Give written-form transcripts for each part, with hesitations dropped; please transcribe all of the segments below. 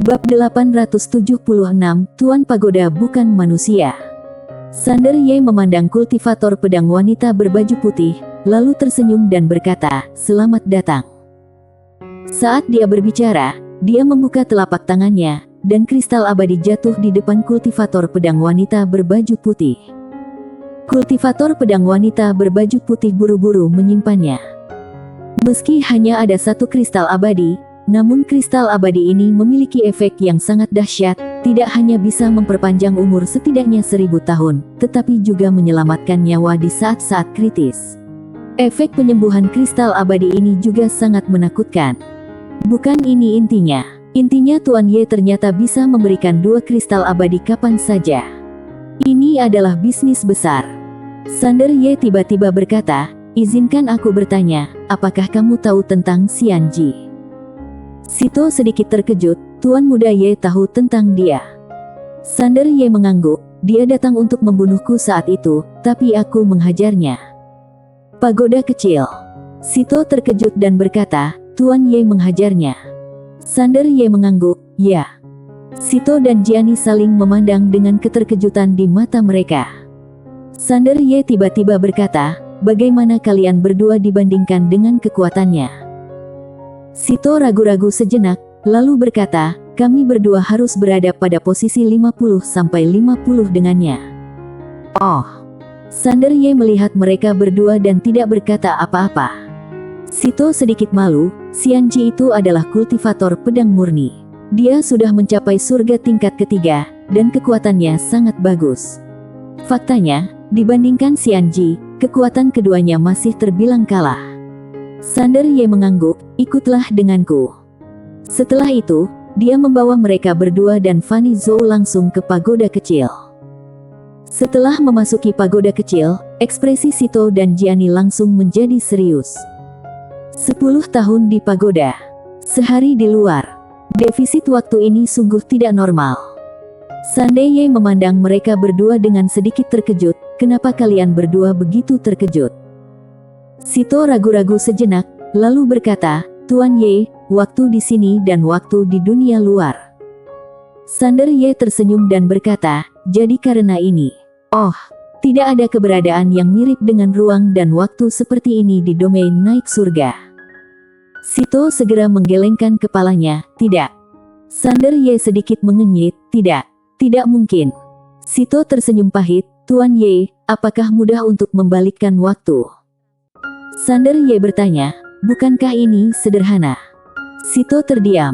Bab 876, Tuan Pagoda bukan manusia. Sander Ye memandang kultivator pedang wanita berbaju putih, lalu tersenyum dan berkata, "Selamat datang." Saat dia berbicara, dia membuka telapak tangannya, dan kristal abadi jatuh di depan kultivator pedang wanita berbaju putih. Kultivator pedang wanita berbaju putih buru-buru menyimpannya. Meski hanya ada satu kristal abadi, namun kristal abadi ini memiliki efek yang sangat dahsyat, tidak hanya bisa memperpanjang umur setidaknya 1000 tahun, tetapi juga menyelamatkan nyawa di saat-saat kritis. Efek penyembuhan kristal abadi ini juga sangat menakutkan. Bukan ini intinya. Intinya Tuan Ye ternyata bisa memberikan 2 kristal abadi kapan saja. Ini adalah bisnis besar. Sander Ye tiba-tiba berkata, "Izinkan aku bertanya, apakah kamu tahu tentang Xian Ji?" Sito sedikit terkejut, Tuan Muda Ye tahu tentang dia. Sander Ye mengangguk, dia datang untuk membunuhku saat itu, tapi aku menghajarnya. Pagoda kecil. Sito terkejut dan berkata, Tuan Ye menghajarnya. Sander Ye mengangguk, ya. Sito dan Jiani saling memandang dengan keterkejutan di mata mereka. Sander Ye tiba-tiba berkata, bagaimana kalian berdua dibandingkan dengan kekuatannya? Sito ragu-ragu sejenak, lalu berkata, kami berdua harus berada pada posisi 50-50 dengannya. Oh. Sander Ye melihat mereka berdua dan tidak berkata apa-apa. Sito sedikit malu, Xian Ji itu adalah kultivator pedang murni. Dia sudah mencapai surga tingkat ketiga, dan kekuatannya sangat bagus. Faktanya, dibandingkan Xian Ji, kekuatan keduanya masih terbilang kalah. Sander Ye mengangguk, ikutlah denganku. Setelah itu, dia membawa mereka berdua dan Fanny Zhou langsung ke pagoda kecil. Setelah memasuki pagoda kecil, ekspresi Sito dan Jiani langsung menjadi serius. 10 tahun di pagoda, sehari di luar. Defisit waktu ini sungguh tidak normal. Sander Ye memandang mereka berdua dengan sedikit terkejut, kenapa kalian berdua begitu terkejut? Sito ragu-ragu sejenak, lalu berkata, Tuan Ye, waktu di sini dan waktu di dunia luar. Sander Ye tersenyum dan berkata, jadi karena ini. Oh, tidak ada keberadaan yang mirip dengan ruang dan waktu seperti ini di domain naik surga. Sito segera menggelengkan kepalanya, tidak. Sander Ye sedikit mengenyit, tidak mungkin. Sito tersenyum pahit, Tuan Ye, apakah mudah untuk membalikkan waktu? Sander Ye bertanya, bukankah ini sederhana? Sito terdiam.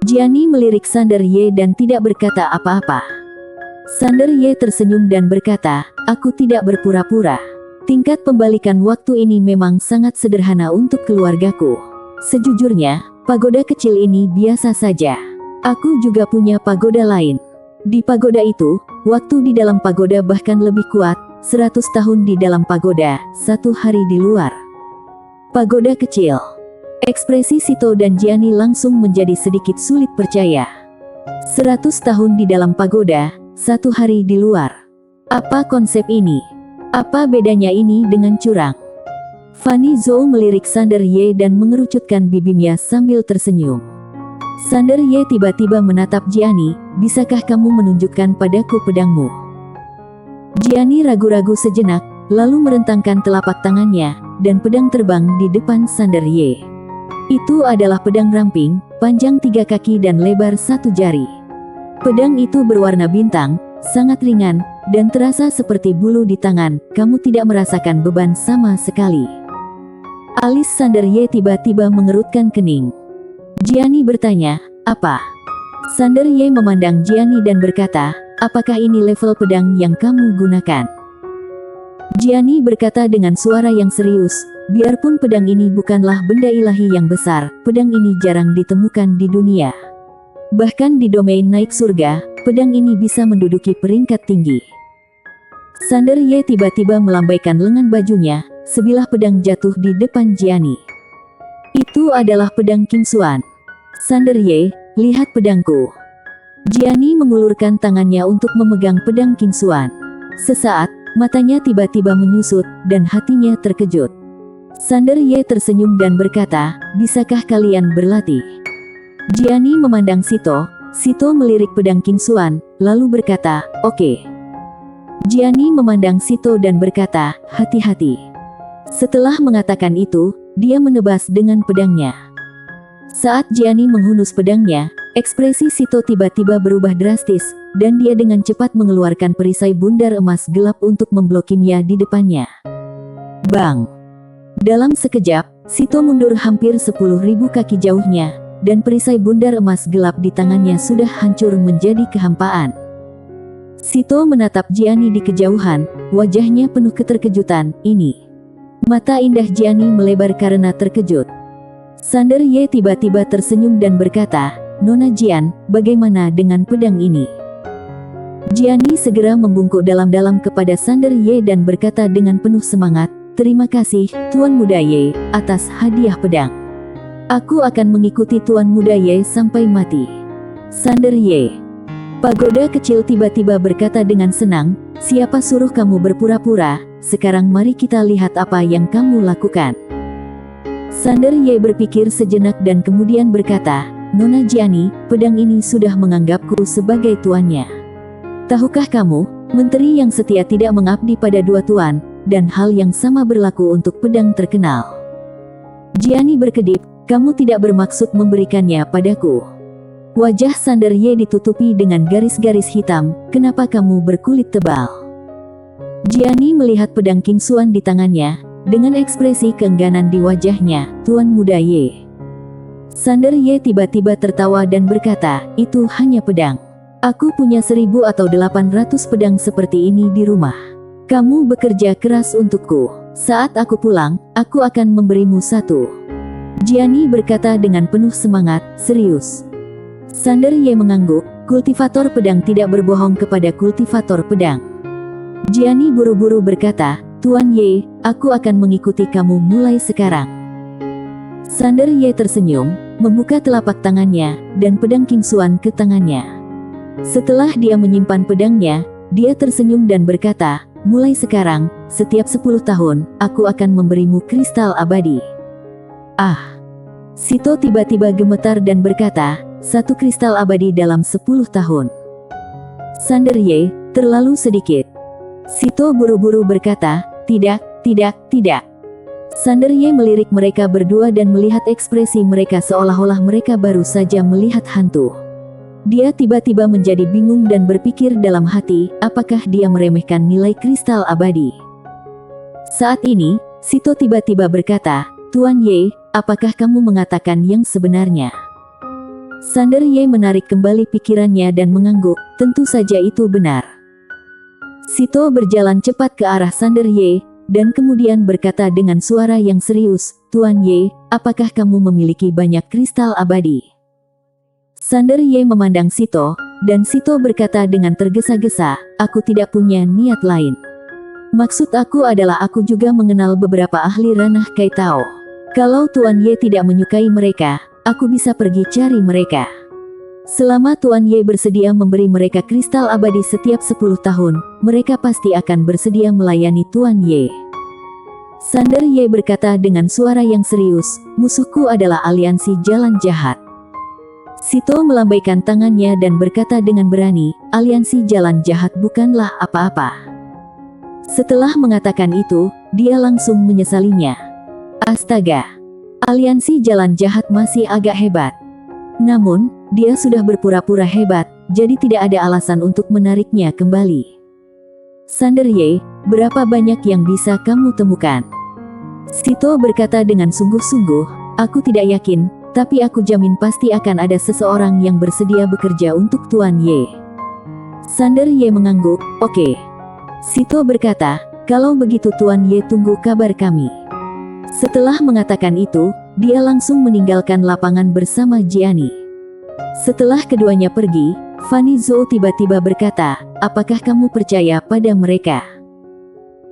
Jiani melirik Sander Ye dan tidak berkata apa-apa. Sander Ye tersenyum dan berkata, aku tidak berpura-pura. Tingkat pembalikan waktu ini memang sangat sederhana untuk keluargaku. Sejujurnya, pagoda kecil ini biasa saja. Aku juga punya pagoda lain. Di pagoda itu, waktu di dalam pagoda bahkan lebih kuat, 100 tahun di dalam pagoda, 1 hari di luar. Pagoda kecil. Ekspresi Sito dan Jiani langsung menjadi sedikit sulit percaya. 100 tahun di dalam pagoda, 1 hari di luar. Apa konsep ini? Apa bedanya ini dengan curang? Fanny Zhou melirik Sander Ye dan mengerucutkan bibirnya sambil tersenyum. Sander Ye tiba-tiba menatap Jiani, bisakah kamu menunjukkan padaku pedangmu? Jiani ragu-ragu sejenak, lalu merentangkan telapak tangannya, dan pedang terbang di depan Sander Ye. Itu adalah pedang ramping, panjang 3 kaki dan lebar 1 jari. Pedang itu berwarna bintang, sangat ringan, dan terasa seperti bulu di tangan, kamu tidak merasakan beban sama sekali. Alis Sander Ye tiba-tiba mengerutkan kening. Jiani bertanya, apa? Sander Ye memandang Jiani dan berkata, apakah ini level pedang yang kamu gunakan? Jiani berkata dengan suara yang serius, biarpun pedang ini bukanlah benda ilahi yang besar, pedang ini jarang ditemukan di dunia. Bahkan di domain naik surga, pedang ini bisa menduduki peringkat tinggi. Sander Ye tiba-tiba melambaikan lengan bajunya, sebilah pedang jatuh di depan Jiani. Itu adalah pedang King Xuan. Sander Ye, lihat pedangku. Jiani mengulurkan tangannya untuk memegang pedang King Xuan. Sesaat, matanya tiba-tiba menyusut, dan hatinya terkejut. Sander Ye tersenyum dan berkata, bisakah kalian berlatih? Jiani memandang Sito, Sito melirik pedang King Xuan, lalu berkata, "Oke." Jiani memandang Sito dan berkata, "Hati-hati." Setelah mengatakan itu, dia menebas dengan pedangnya. Saat Jiani menghunus pedangnya, ekspresi Sito tiba-tiba berubah drastis, dan dia dengan cepat mengeluarkan perisai bundar emas gelap untuk memblokinya di depannya. Bang! Dalam sekejap, Sito mundur hampir 10.000 kaki jauhnya, dan perisai bundar emas gelap di tangannya sudah hancur menjadi kehampaan. Sito menatap Jiani di kejauhan, wajahnya penuh keterkejutan. Mata indah Jiani melebar karena terkejut. Sander Ye tiba-tiba tersenyum dan berkata, "Nona Jian, bagaimana dengan pedang ini?" Jiani segera membungkuk dalam-dalam kepada Sander Ye dan berkata dengan penuh semangat, "Terima kasih, Tuan Muda Ye, atas hadiah pedang. Aku akan mengikuti Tuan Muda Ye sampai mati." Sander Ye. Pagoda kecil tiba-tiba berkata dengan senang, "Siapa suruh kamu berpura-pura? Sekarang mari kita lihat apa yang kamu lakukan." Sander Ye berpikir sejenak dan kemudian berkata, "Nona Jiani, pedang ini sudah menganggapku sebagai tuannya. Tahukah kamu, menteri yang setia tidak mengabdi pada dua tuan, dan hal yang sama berlaku untuk pedang terkenal." Jiani berkedip, "Kamu tidak bermaksud memberikannya padaku?" Wajah Sander Ye ditutupi dengan garis-garis hitam. "Kenapa kamu berkulit tebal?" Jiani melihat pedang King Xuan di tangannya, dengan ekspresi keengganan di wajahnya. "Tuan Muda Ye." Sander Ye tiba-tiba tertawa dan berkata, "Itu hanya pedang. Aku punya 1.000 atau 800 pedang seperti ini di rumah. Kamu bekerja keras untukku. Saat aku pulang, aku akan memberimu satu." Jiani berkata dengan penuh semangat, "Serius?" Sander Ye mengangguk. Kultivator pedang tidak berbohong kepada kultivator pedang. Jiani buru-buru berkata, "Tuan Ye, aku akan mengikuti kamu mulai sekarang." Sander Ye tersenyum, membuka telapak tangannya, dan pedang King Xuan ke tangannya. Setelah dia menyimpan pedangnya, dia tersenyum dan berkata, "Mulai sekarang, setiap 10 tahun, aku akan memberimu kristal abadi." Ah! Sito tiba-tiba gemetar dan berkata, "1 kristal abadi dalam 10 tahun. Sander Ye, terlalu sedikit." Sito buru-buru berkata, "Tidak, tidak, tidak." Sander Ye melirik mereka berdua dan melihat ekspresi mereka seolah-olah mereka baru saja melihat hantu. Dia tiba-tiba menjadi bingung dan berpikir dalam hati, apakah dia meremehkan nilai kristal abadi? Saat ini, Sito tiba-tiba berkata, "Tuan Ye, apakah kamu mengatakan yang sebenarnya?" Sander Ye menarik kembali pikirannya dan mengangguk, "Tentu saja itu benar." Sito berjalan cepat ke arah Sander Ye, dan kemudian berkata dengan suara yang serius, "Tuan Ye, apakah kamu memiliki banyak kristal abadi?" Sander Ye memandang Sito, dan Sito berkata dengan tergesa-gesa, "Aku tidak punya niat lain. Maksud aku adalah aku juga mengenal beberapa ahli ranah Kai Tao. Kalau Tuan Ye tidak menyukai mereka, aku bisa pergi cari mereka. Selama Tuan Ye bersedia memberi mereka kristal abadi setiap 10 tahun, mereka pasti akan bersedia melayani Tuan Ye." Sander Ye berkata dengan suara yang serius, "Musuhku adalah aliansi jalan jahat." Sito melambaikan tangannya dan berkata dengan berani, "Aliansi jalan jahat bukanlah apa-apa." Setelah mengatakan itu, dia langsung menyesalinya. Astaga! Aliansi jalan jahat masih agak hebat. Namun, dia sudah berpura-pura hebat, jadi tidak ada alasan untuk menariknya kembali. "Sander Ye, berapa banyak yang bisa kamu temukan?" Sito berkata dengan sungguh-sungguh, "Aku tidak yakin, tapi aku jamin pasti akan ada seseorang yang bersedia bekerja untuk Tuan Ye." Sander Ye mengangguk, "Oke." Sito berkata, "Kalau begitu Tuan Ye tunggu kabar kami." Setelah mengatakan itu, dia langsung meninggalkan lapangan bersama Jiani. Setelah keduanya pergi, Fanny Zhou tiba-tiba berkata, "Apakah kamu percaya pada mereka?"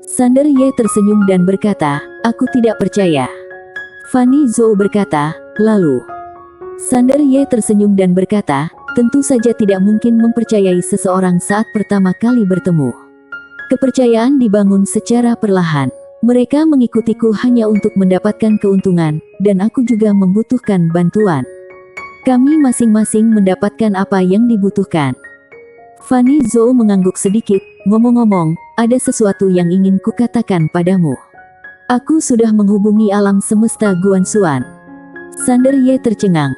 Sander Ye tersenyum dan berkata, "Aku tidak percaya." Fanny Zhou berkata, "Lalu?" Sander Ye tersenyum dan berkata, "Tentu saja tidak mungkin mempercayai seseorang saat pertama kali bertemu. Kepercayaan dibangun secara perlahan. Mereka mengikutiku hanya untuk mendapatkan keuntungan, dan aku juga membutuhkan bantuan. Kami masing-masing mendapatkan apa yang dibutuhkan. Fanny Zhou mengangguk sedikit, ngomong-ngomong, ada sesuatu yang ingin kukatakan padamu. Aku sudah menghubungi alam semesta Guanxuan. Sander Ye tercengang.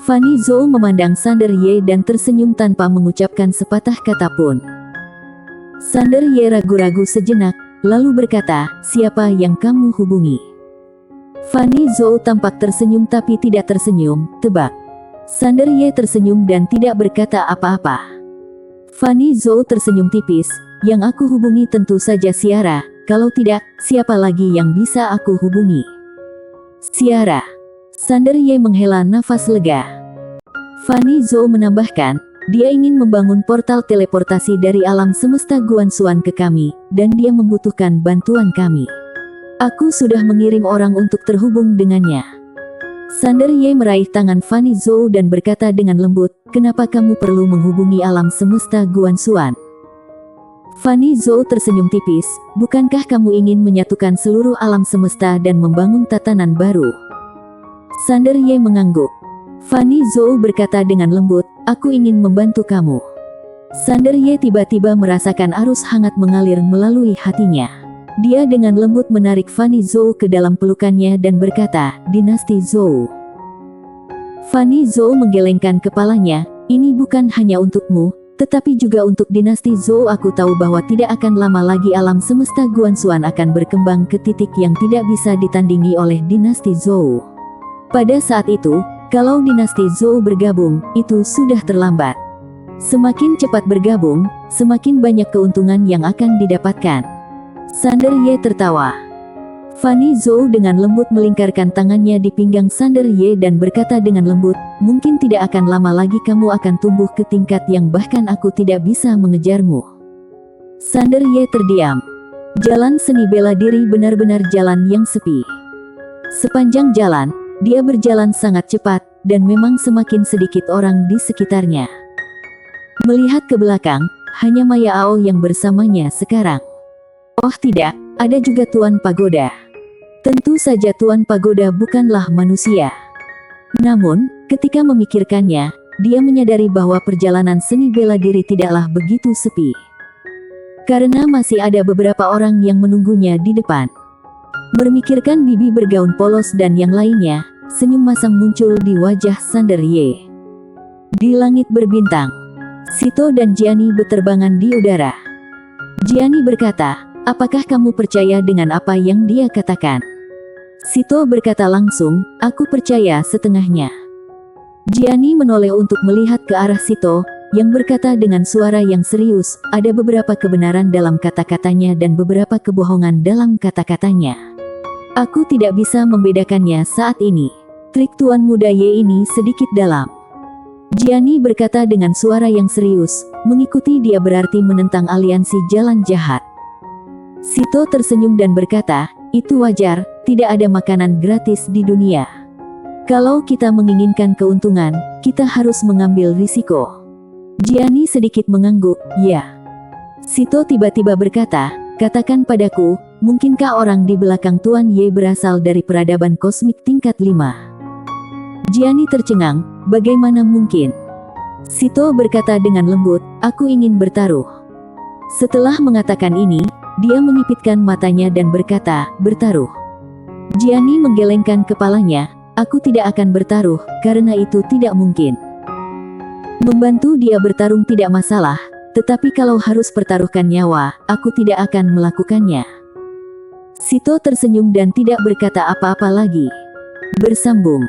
Fanny Zhou memandang Sander Ye dan tersenyum tanpa mengucapkan sepatah kata pun. Sander Ye ragu-ragu sejenak, lalu berkata, siapa yang kamu hubungi? Fanny Zhou tampak tersenyum tapi tidak tersenyum, tebak. Sander Ye tersenyum dan tidak berkata apa-apa. Fanny Zhou tersenyum tipis, yang aku hubungi tentu saja Ciara, kalau tidak, siapa lagi yang bisa aku hubungi? Ciara. Sander Ye menghela nafas lega. Fanny Zhou menambahkan, dia ingin membangun portal teleportasi dari alam semesta Guanxuan ke kami, dan dia membutuhkan bantuan kami. Aku sudah mengirim orang untuk terhubung dengannya. Sander Ye meraih tangan Fanny Zhou dan berkata dengan lembut, kenapa kamu perlu menghubungi alam semesta Guanxuan? Fanny Zhou tersenyum tipis, bukankah kamu ingin menyatukan seluruh alam semesta dan membangun tatanan baru? Sander Ye mengangguk. Fanny Zhou berkata dengan lembut, aku ingin membantu kamu. Sander Ye tiba-tiba merasakan arus hangat mengalir melalui hatinya. Dia dengan lembut menarik Fanny Zhou ke dalam pelukannya dan berkata, Dinasti Zhou. Fanny Zhou menggelengkan kepalanya, ini bukan hanya untukmu, tetapi juga untuk dinasti Zhou. Aku tahu bahwa tidak akan lama lagi alam semesta Guanxuan akan berkembang ke titik yang tidak bisa ditandingi oleh dinasti Zhou. Pada saat itu, kalau dinasti Zhou bergabung, itu sudah terlambat. Semakin cepat bergabung, semakin banyak keuntungan yang akan didapatkan. Sander Ye tertawa. Fanny Zhou dengan lembut melingkarkan tangannya di pinggang Sander Ye dan berkata dengan lembut, mungkin tidak akan lama lagi kamu akan tumbuh ke tingkat yang bahkan aku tidak bisa mengejarmu. Sander Ye terdiam. Jalan seni bela diri benar-benar jalan yang sepi. Sepanjang jalan, dia berjalan sangat cepat, dan memang semakin sedikit orang di sekitarnya. Melihat ke belakang, hanya Maya Ao yang bersamanya sekarang. Oh tidak, ada juga Tuan Pagoda. Tentu saja Tuan Pagoda bukanlah manusia. Namun, ketika memikirkannya, dia menyadari bahwa perjalanan seni bela diri tidaklah begitu sepi. Karena masih ada beberapa orang yang menunggunya di depan. Memikirkan bibi bergaun polos dan yang lainnya, senyum masam muncul di wajah Sander Ye. Di langit berbintang, Sito dan Jiani berterbangan di udara. Jiani berkata, apakah kamu percaya dengan apa yang dia katakan? Sito berkata langsung, aku percaya setengahnya. Jiani menoleh untuk melihat ke arah Sito, yang berkata dengan suara yang serius, ada beberapa kebenaran dalam kata-katanya dan beberapa kebohongan dalam kata-katanya. Aku tidak bisa membedakannya saat ini. Trik Tuan Muda Ye ini sedikit dalam. Jiani berkata dengan suara yang serius, mengikuti dia berarti menentang aliansi jalan jahat. Sito tersenyum dan berkata, itu wajar, tidak ada makanan gratis di dunia. Kalau kita menginginkan keuntungan, kita harus mengambil risiko. Jiani sedikit mengangguk, ya. Sito tiba-tiba berkata, katakan padaku, mungkinkah orang di belakang Tuan Ye berasal dari peradaban kosmik tingkat 5? Jiani tercengang, bagaimana mungkin? Sito berkata dengan lembut, aku ingin bertaruh. Setelah mengatakan ini, dia menyipitkan matanya dan berkata, bertaruh. Jiani menggelengkan kepalanya, aku tidak akan bertaruh, karena itu tidak mungkin. Membantu dia bertarung tidak masalah, tetapi kalau harus pertaruhkan nyawa, aku tidak akan melakukannya. Sito tersenyum dan tidak berkata apa-apa lagi. Bersambung.